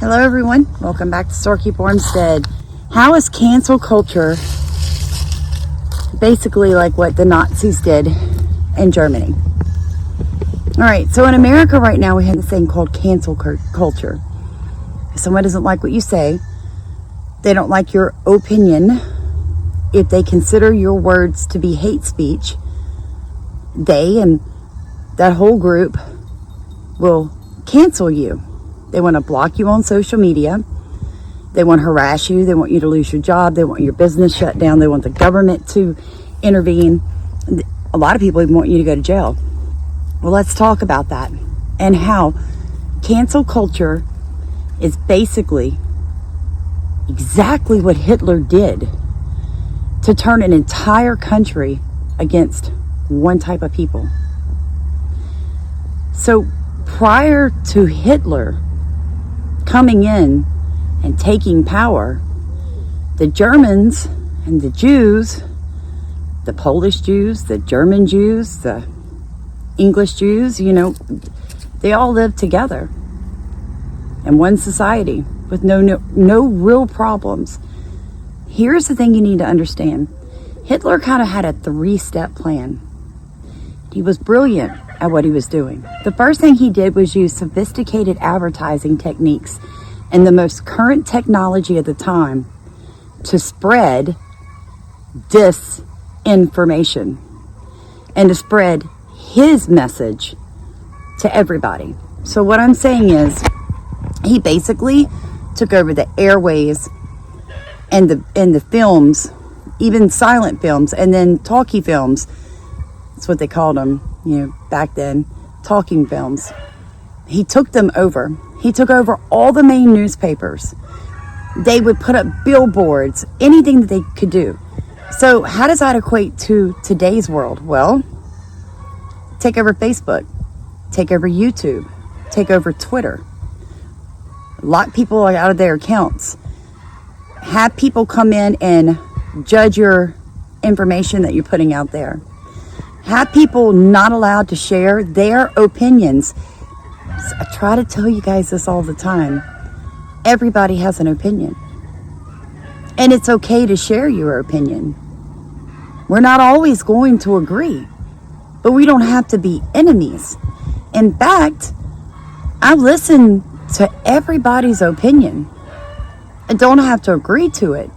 Hello everyone, welcome back to Storekeeper Ormstead. How is cancel culture basically like what the Nazis did in Germany? Alright, so in America right now we have this thing called cancel culture. If someone doesn't like what you say, they don't like your opinion, if they consider your words to be hate speech, they and that whole group will cancel you. They want to block you on social media. They want to harass you. They want you to lose your job. They want your business shut down. They want the government to intervene. A lot of people even want you to go to jail. Well, let's talk about that and how cancel culture is basically exactly what Hitler did to turn an entire country against one type of people. So prior to Hitler coming in and taking power, the Germans and the Jews, the Polish Jews, the German Jews, the English Jews, they all lived together in one society with no real problems. Here's the thing you need to understand. Hitler kind of had a 3-step plan. He was brilliant at what he was doing. The first thing he did was use sophisticated advertising techniques and the most current technology at the time to spread disinformation and to spread his message to everybody. So what I'm saying is he basically took over the airways and the films, even silent films, and then talkie films. That's what they called them, back then, talking films. He took them over. He took over all the main newspapers. They would put up billboards, anything that they could do. So how does that equate to today's world? Well, take over Facebook, take over YouTube, take over Twitter. Lock people out of their accounts. Have people come in and judge your information that you're putting out there. Have people not allowed to share their opinions. I try to tell you guys this all the time. Everybody has an opinion. And it's okay to share your opinion. We're not always going to agree, but we don't have to be enemies. In fact, I listen to everybody's opinion. I don't have to agree to it,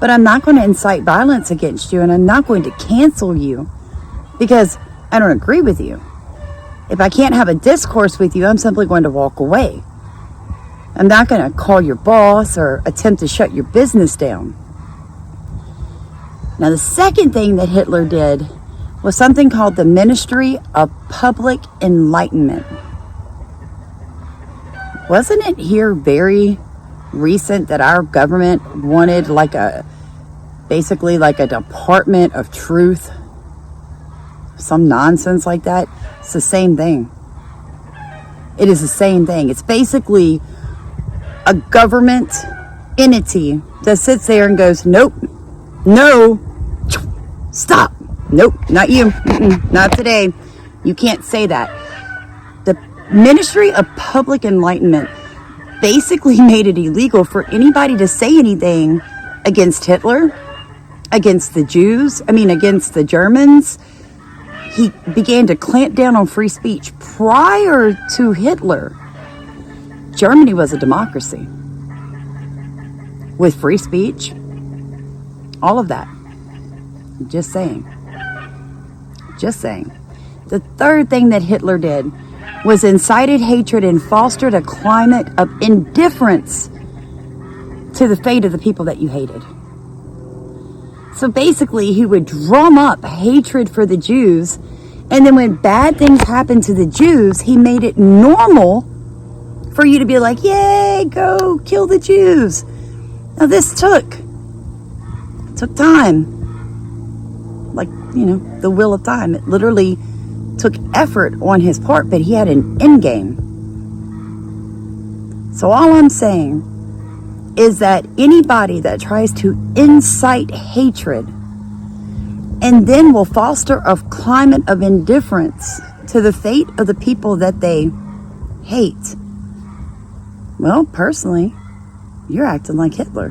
but I'm not going to incite violence against you, and I'm not going to cancel you because I don't agree with you. If I can't have a discourse with you, I'm simply going to walk away. I'm not going to call your boss or attempt to shut your business down. Now, the second thing that Hitler did was something called the Ministry of Public Enlightenment. Wasn't it here very recent that our government wanted basically like a Department of Truth? Some nonsense like that? It's the same thing. It is the same thing. It's basically a government entity that sits there and goes, nope, no, stop, nope, not you, not today. You can't say that. The Ministry of Public Enlightenment basically made it illegal for anybody to say anything against Hitler, against the Jews, against the Germans. He began to clamp down on free speech. Prior to Hitler, Germany was a democracy with free speech, all of that. Just saying. The third thing that Hitler did was incited hatred and fostered a climate of indifference to the fate of the people that you hated. So basically, he would drum up hatred for the Jews, and then when bad things happened to the Jews, he made it normal for you to be like, yay, go kill the Jews. Now this took time. Like, the will of time. It literally took effort on his part, but he had an end game. So all I'm saying is that anybody that tries to incite hatred and then will foster a climate of indifference to the fate of the people that they hate Well, personally, you're acting like Hitler.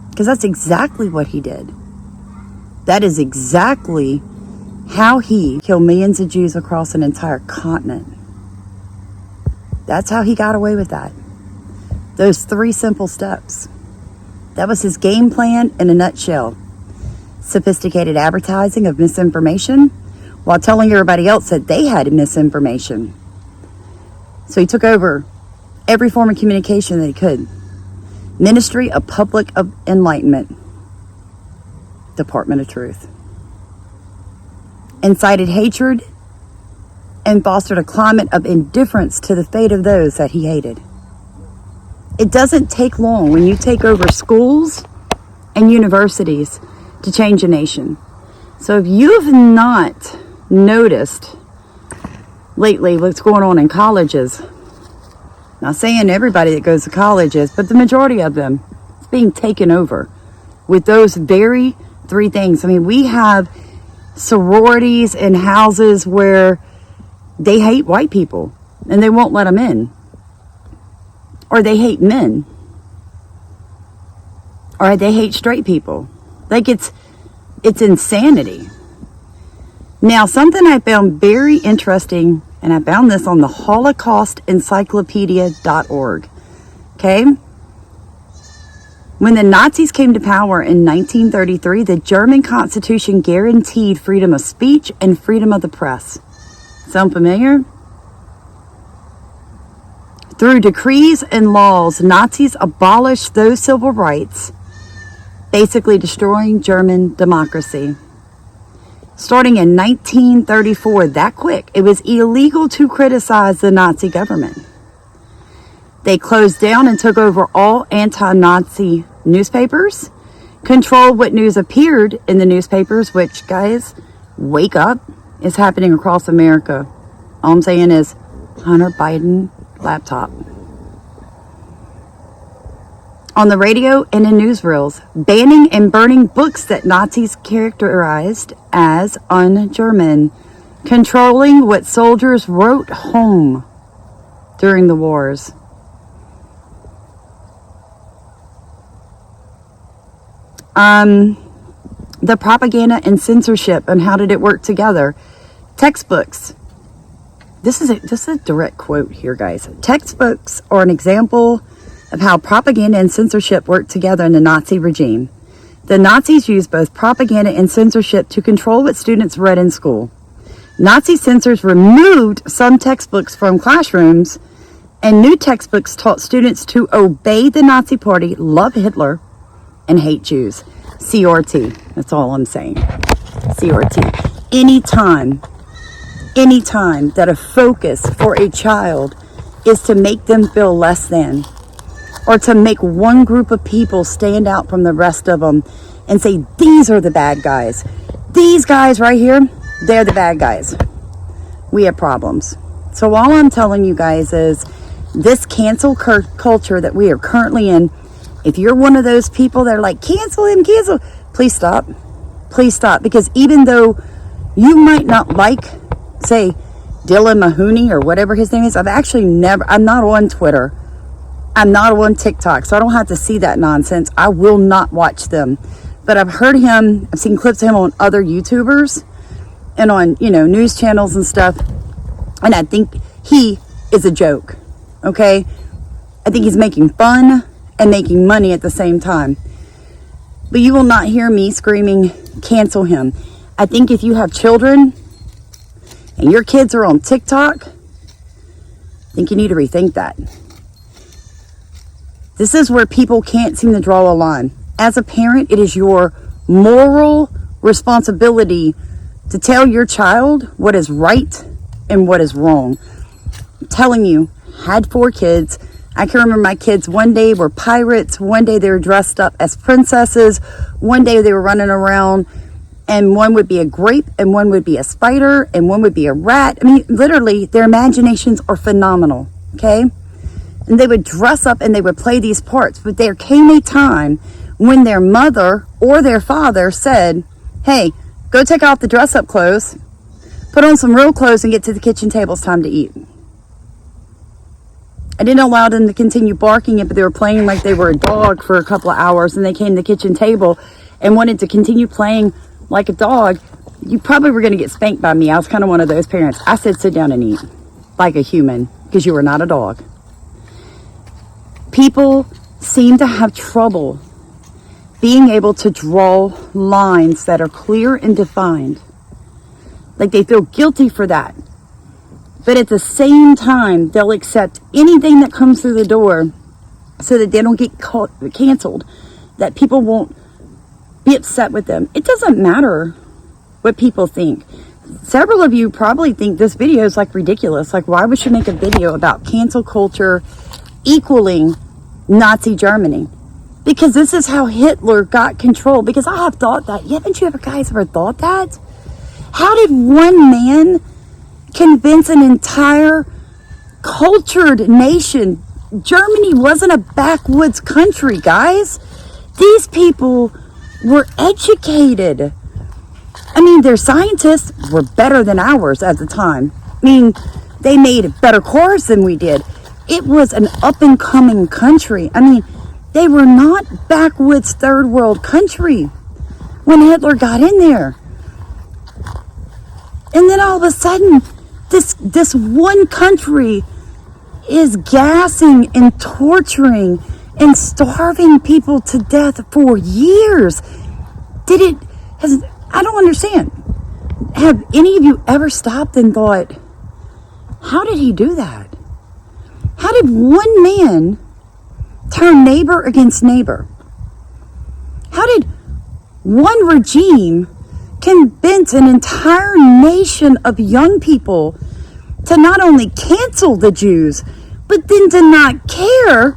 Because that's exactly what he did. That is exactly how he killed millions of Jews across an entire continent. That's how he got away with that. Those 3 simple steps. That was his game plan in a nutshell. Sophisticated advertising of misinformation while telling everybody else that they had misinformation. So he took over every form of communication that he could. Ministry of Public Enlightenment. Department of Truth. Incited hatred and fostered a climate of indifference to the fate of those that he hated. It doesn't take long when you take over schools and universities to change a nation. So if you've not noticed lately what's going on in colleges, not saying everybody that goes to college is, but the majority of them, it's being taken over with those very 3 things. I mean, we have sororities and houses where they hate white people and they won't let them in. Or they hate men. Or they hate straight people. Like it's insanity. Now, something I found very interesting, and I found this on the HolocaustEncyclopedia.org. Okay? When the Nazis came to power in 1933, the German Constitution guaranteed freedom of speech and freedom of the press. Sound familiar? Through decrees and laws, Nazis abolished those civil rights, basically destroying German democracy. Starting in 1934, that quick, it was illegal to criticize the Nazi government. They closed down and took over all anti-Nazi newspapers, controlled what news appeared in the newspapers, which, guys, wake up, is happening across America. All I'm saying is Hunter Biden laptop. On the radio and in newsreels, banning and burning books that Nazis characterized as un-German, controlling what soldiers wrote home during the wars. The propaganda and censorship, and how did it work together? Textbooks. This is a direct quote here, guys. Textbooks are an example of how propaganda and censorship worked together in the Nazi regime. The Nazis used both propaganda and censorship to control what students read in school. Nazi censors removed some textbooks from classrooms, and new textbooks taught students to obey the Nazi Party, love Hitler, and hate Jews. CRT. That's all I'm saying. CRT. Anytime that a focus for a child is to make them feel less than, or to make one group of people stand out from the rest of them and say, these are the bad guys. These guys right here, they're the bad guys. We have problems. So all I'm telling you guys is this cancel culture that we are currently in, if you're one of those people that are like, cancel him, please stop. Please stop. Because even though you might not like, say, Dylan Mahoney or whatever his name is, I'm not on Twitter. I'm not on TikTok, so I don't have to see that nonsense. I will not watch them. But I've seen clips of him on other YouTubers and on, news channels and stuff. And I think he is a joke. Okay? I think he's making fun and making money at the same time. But you will not hear me screaming, cancel him. I think if you have children and your kids are on TikTok, I think you need to rethink that. This is where people can't seem to draw a line. As a parent, it is your moral responsibility to tell your child what is right and what is wrong. I'm telling you, had 4 kids. I can remember my kids one day were pirates, one day they were dressed up as princesses, one day they were running around, and one would be a grape, and one would be a spider, and one would be a rat. I mean, literally, their imaginations are phenomenal, okay? And they would dress up and they would play these parts. But there came a time when their mother or their father said, hey, go take off the dress-up clothes, put on some real clothes, and get to the kitchen table. It's time to eat. I didn't allow them to continue barking it, but they were playing like they were a dog for a couple of hours, and they came to the kitchen table and wanted to continue playing like a dog. You probably were going to get spanked by me. I was kind of one of those parents. I said, sit down and eat like a human, because you are not a dog. People seem to have trouble being able to draw lines that are clear and defined. Like they feel guilty for that. But at the same time, they'll accept anything that comes through the door so that they don't get canceled, that people won't be upset with them. It doesn't matter what people think. Several of you probably think this video is like ridiculous. Like, why would she make a video about cancel culture equaling Nazi Germany? Because this is how Hitler got control. Because I have thought that. Haven't you guys ever thought that? How did one man convince an entire cultured nation? Germany wasn't a backwoods country, guys. These people were educated. I mean, their scientists were better than ours at the time. I mean, they made better cars than we did. It was an up-and-coming country. I mean, they were not backwoods third world country when Hitler got in there. And then all of a sudden, this one country is gassing and torturing and starving people to death for years. I don't understand. Have any of you ever stopped and thought, how did he do that? How did one man turn neighbor against neighbor? How did one regime convince an entire nation of young people to not only cancel the Jews, but then to not care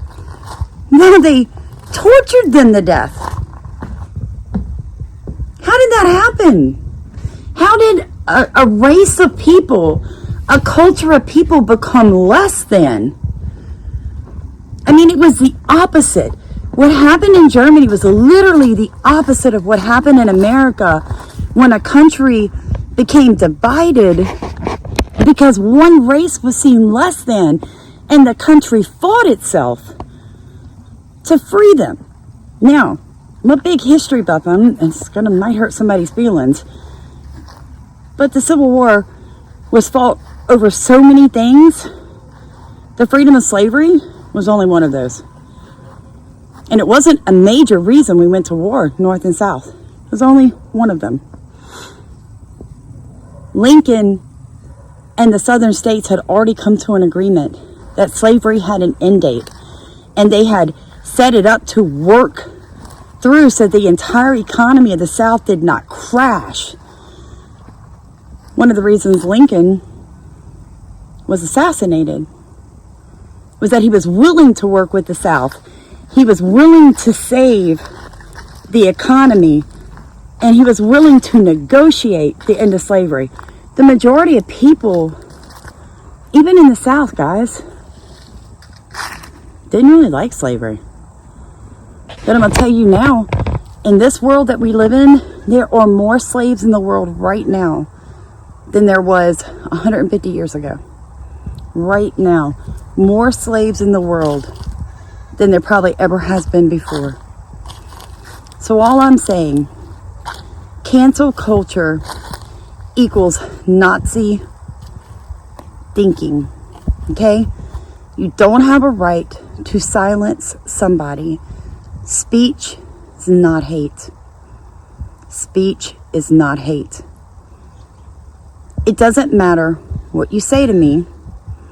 when they tortured them to death? How did that happen? How did a race of people, a culture of people become less than? I mean, it was the opposite. What happened in Germany was literally the opposite of what happened in America when a country became divided because one race was seen less than, and the country fought itself to free them. Now, I'm a big history buff. Might hurt somebody's feelings. But the Civil War was fought over so many things. The freedom of slavery was only one of those. And it wasn't a major reason we went to war, North and South. It was only one of them. Lincoln and the Southern states had already come to an agreement that slavery had an end date. And they had set it up to work through so the entire economy of the South did not crash. One of the reasons Lincoln was assassinated was that he was willing to work with the South. He was willing to save the economy, and he was willing to negotiate the end of slavery. The majority of people, even in the South, guys, didn't really like slavery. But I'm going to tell you now, in this world that we live in, there are more slaves in the world right now than there was 150 years ago. Right now, more slaves in the world than there probably ever has been before. So all I'm saying, cancel culture equals Nazi thinking, okay? You don't have a right to silence somebody. Speech is not hate. Speech is not hate. It doesn't matter what you say to me.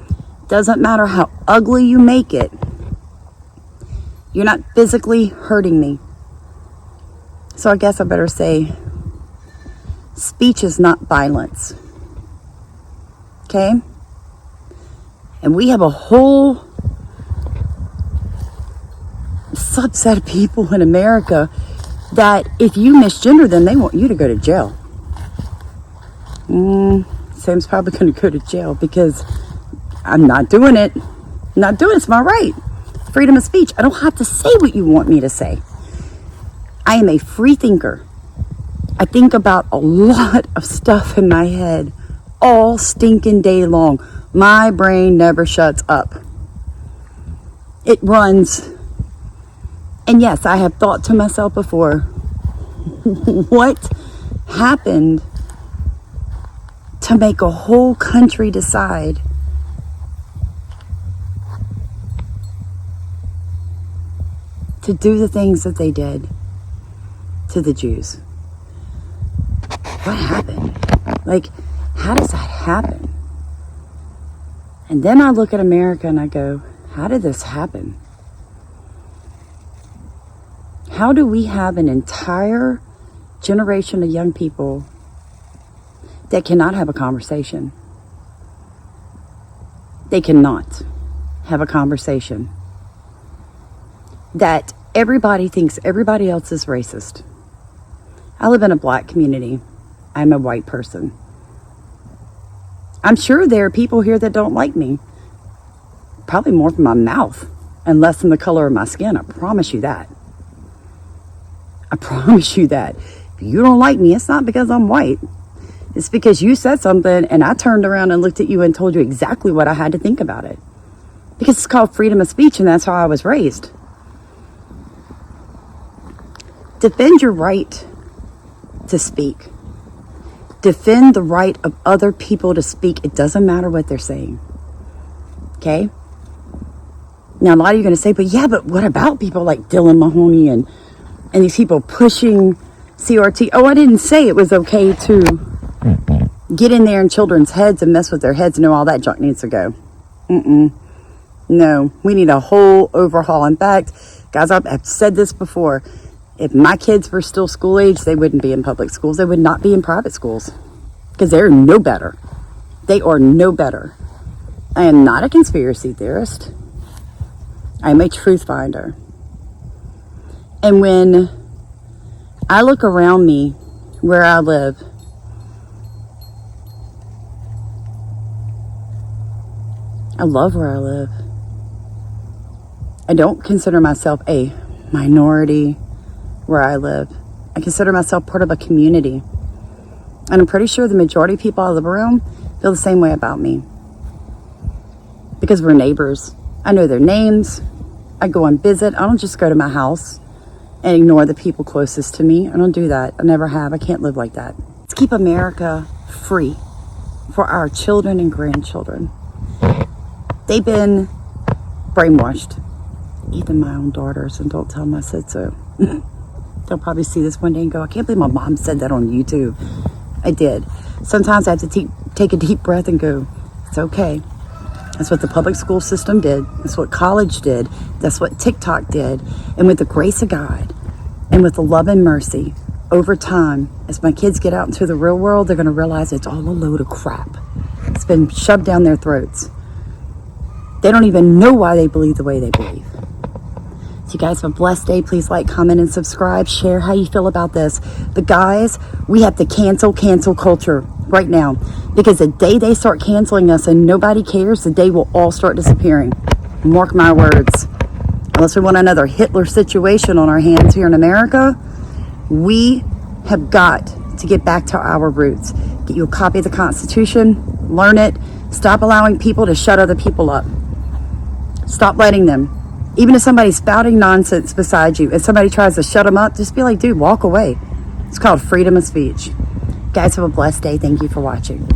It doesn't matter how ugly you make it. You're not physically hurting me. So I guess I better say, speech is not violence. Okay? And we have a whole subset of people in America that if you misgender them, they want you to go to jail. Sam's probably going to go to jail because I'm not doing it. I'm not doing it. It's my right. Freedom of speech. I don't have to say what you want me to say. I am a free thinker. I think about a lot of stuff in my head all stinking day long. My brain never shuts up. It runs. And yes, I have thought to myself before, what happened to make a whole country decide to do the things that they did to the Jews? What happened? Like, how does that happen? And then I look at America and I go, how did this happen? How do we have an entire generation of young people that cannot have a conversation? They cannot have a conversation. That everybody thinks everybody else is racist. I live in a black community. I'm a white person. I'm sure there are people here that don't like me. Probably more from my mouth and less from the color of my skin. I promise you that. I promise you that. If you don't like me, it's not because I'm white. It's because you said something and I turned around and looked at you and told you exactly what I had to think about it. Because it's called freedom of speech, and that's how I was raised. Defend your right to speak. Defend the right of other people to speak. It doesn't matter what they're saying. Okay? Now, a lot of you are going to say, but what about people like Dylan Mahoney and these people pushing CRT? Oh, I didn't say it was okay to get in there in children's heads and mess with their heads. No, all that junk needs to go. No, we need a whole overhaul. In fact, guys, I've said this before. If my kids were still school age, they wouldn't be in public schools. They would not be in private schools because they're no better. They are no better. I am not a conspiracy theorist. I'm a truth finder. And when I look around me where I live, I love where I live. I don't consider myself a minority where I live. I consider myself part of a community. And I'm pretty sure the majority of people I live around feel the same way about me. Because we're neighbors. I know their names. I go and visit. I don't just go to my house and ignore the people closest to me. I don't do that. I never have. I can't live like that. Let's keep America free for our children and grandchildren. They've been brainwashed. Even my own daughters, and don't tell them I said so. They'll probably see this one day and go, I can't believe my mom said that on YouTube. I did. Sometimes I have to take a deep breath and go, it's okay. That's what the public school system did. That's what college did. That's what TikTok did. And with the grace of God and with the love and mercy, over time, as my kids get out into the real world, they're going to realize it's all a load of crap. It's been shoved down their throats. They don't even know why they believe the way they believe. So you guys have a blessed day. Please like, comment, and subscribe. Share how you feel about this. But guys, we have to cancel culture right now. Because the day they start canceling us and nobody cares, the day will all start disappearing. Mark my words. Unless we want another Hitler situation on our hands here in America, we have got to get back to our roots. Get you a copy of the Constitution. Learn it. Stop allowing people to shut other people up. Stop letting them. Even if somebody's spouting nonsense beside you, if somebody tries to shut them up, just be like, dude, walk away. It's called freedom of speech. Guys, have a blessed day. Thank you for watching.